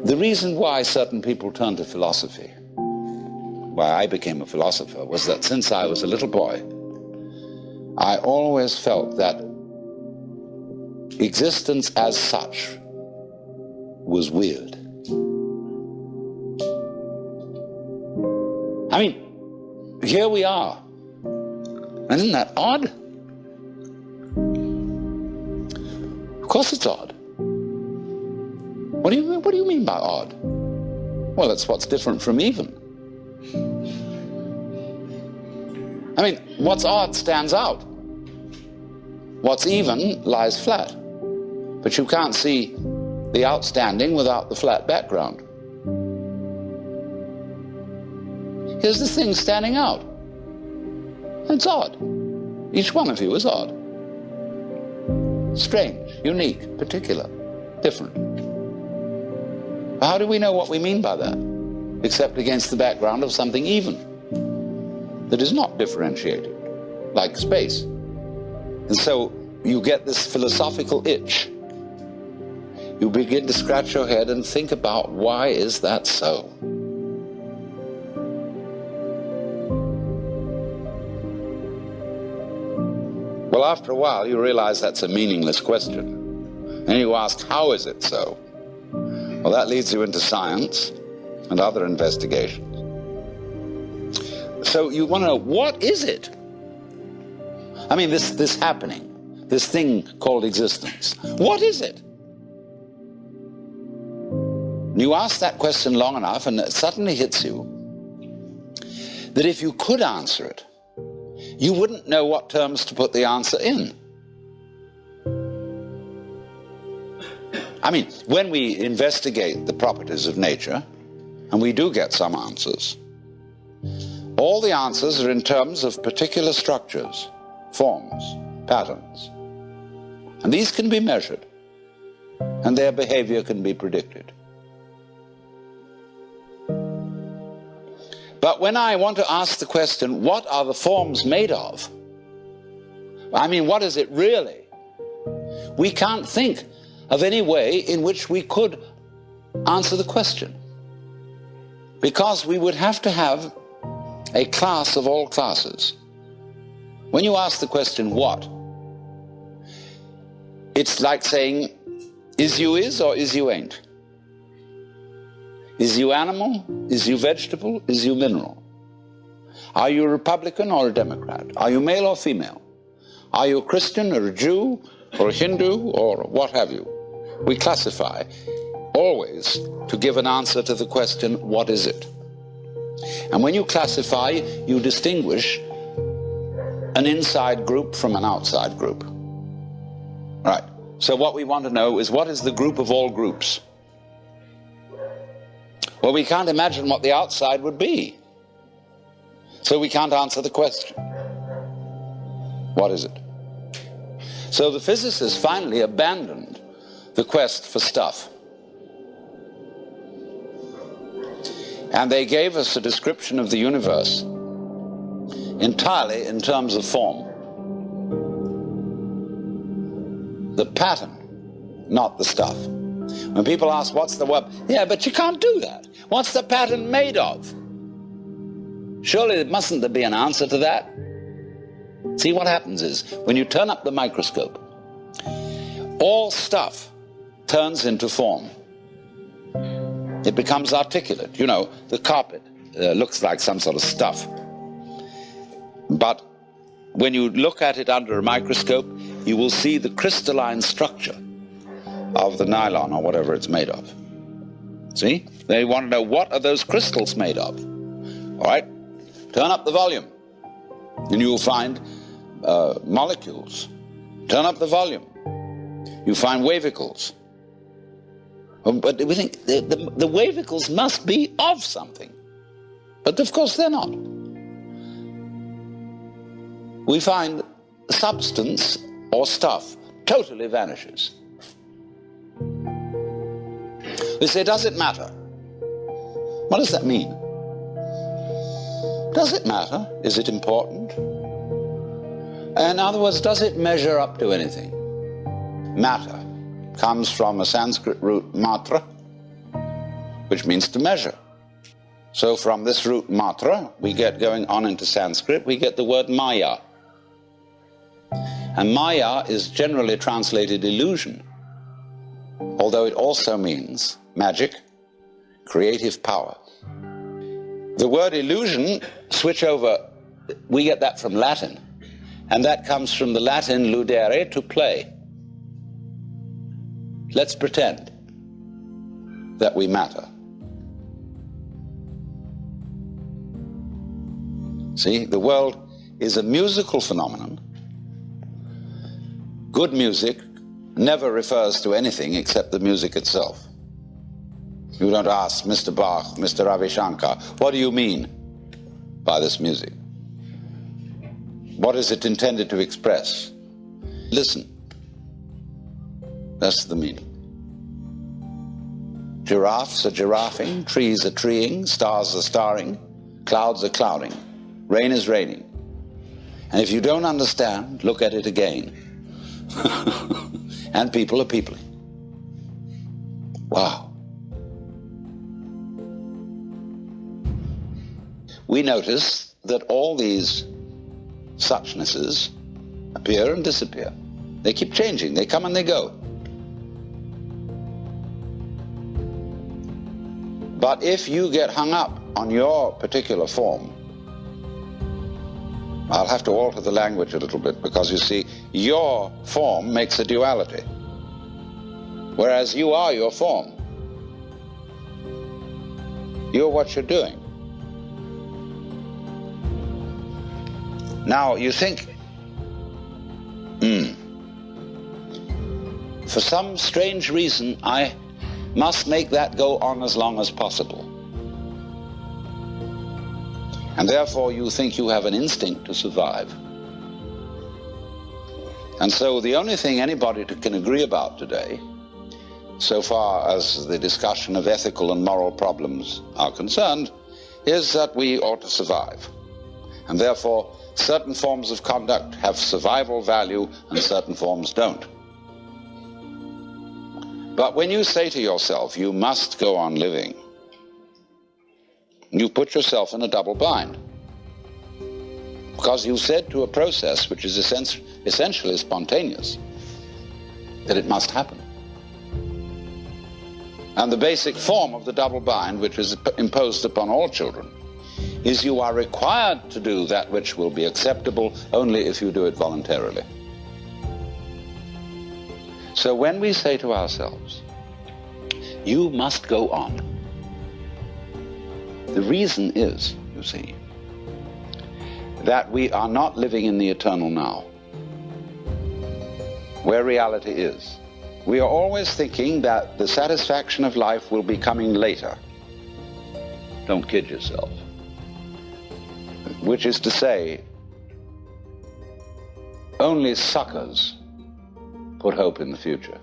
The reason why certain people turn to philosophy, why I became a philosopher, was that since I was a little boy, I always felt that existence as such was weird. I mean, here we are. And isn't that odd? Of course it's odd. What do you mean by odd? Well, it's what's different from even. I mean, what's odd stands out. What's even lies flat. But you can't see the outstanding without the flat background. Here's the thing standing out. It's odd. Each one of you is odd. Strange, unique, particular, different. How do we know what we mean by that, except against the background of something even, that is not differentiated, like space? And so you get this philosophical itch. You begin to scratch your head and think about, why is that so? Well, after a while, you realize that's a meaningless question. And you ask, how is it so? Well, that leads you into science and other investigations. So you want to know, what is it? I mean, this happening, this thing called existence. What is it? You ask that question long enough, and it suddenly hits you that if you could answer it, you wouldn't know what terms to put the answer in. I mean, when we investigate the properties of nature, and we do get some answers, all the answers are in terms of particular structures, forms, patterns. And these can be measured, and their behavior can be predicted. But when I want to ask the question, what are the forms made of? I mean, what is it really? We can't think of any way in which we could answer the question, because we would have to have a class of all classes. When you ask the question, what? It's like saying, is you is or is you ain't? Is you animal? Is you vegetable? Is you mineral? Are you a Republican or a Democrat? Are you male or female? Are you a Christian or a Jew or a Hindu or what have you? We classify always to give an answer to the question, what is it? And when you classify, you distinguish an inside group from an outside group. Right. So what we want to know is, what is the group of all groups? Well, we can't imagine what the outside would be. So we can't answer the question. What is it? So the physicists finally abandoned the quest for stuff. And they gave us a description of the universe entirely in terms of form. The pattern, not the stuff. When people ask, what's the web? Yeah, but you can't do that. What's the pattern made of? Surely mustn't there be an answer to that? See, what happens is, when you turn up the microscope, all stuff turns into form. It becomes articulate. You know, the carpet looks like some sort of stuff. But when you look at it under a microscope, you will see the crystalline structure of the nylon or whatever it's made of. See? They want to know, what are those crystals made of? All right? Turn up the volume, and you will find molecules. Turn up the volume. You find wavicles. But we think the wavicles must be of something. But of course they're not. We find substance or stuff totally vanishes. We say, does it matter? What does that mean? Does it matter? Is it important? In other words, does it measure up to anything? Matter comes from a Sanskrit root matra, which means to measure. So from this root matra, we get going on into Sanskrit, we get the word maya. And maya is generally translated illusion, although it also means magic, creative power. The word illusion, switch over, we get that from Latin, and that comes from the Latin ludere, to play. Let's pretend that we matter. See, the world is a musical phenomenon. Good music never refers to anything except the music itself. You don't ask Mr. Bach, Mr. Ravi Shankar, what do you mean by this music? What is it intended to express? Listen. That's the meaning. Giraffes are giraffing, trees are treeing, stars are starring, clouds are clouding, rain is raining. And if you don't understand, look at it again. And people are peopling. Wow. We notice that all these suchnesses appear and disappear. They keep changing, they come and they go. But if you get hung up on your particular form, I'll have to alter the language a little bit, because you see, your form makes a duality, whereas you are your form. You're what you're doing. Now, you think, for some strange reason, I must make that go on as long as possible. And therefore you think you have an instinct to survive. And so the only thing anybody can agree about today, so far as the discussion of ethical and moral problems are concerned, is that we ought to survive. And therefore certain forms of conduct have survival value and certain forms don't. But when you say to yourself, you must go on living, you put yourself in a double bind. Because you said to a process which is essentially spontaneous that it must happen. And the basic form of the double bind, which is imposed upon all children, is you are required to do that which will be acceptable only if you do it voluntarily. So when we say to ourselves, you must go on, the reason is, you see, that we are not living in the eternal now, where reality is. We are always thinking that the satisfaction of life will be coming later. Don't kid yourself. Which is to say, only suckers put hope in the future.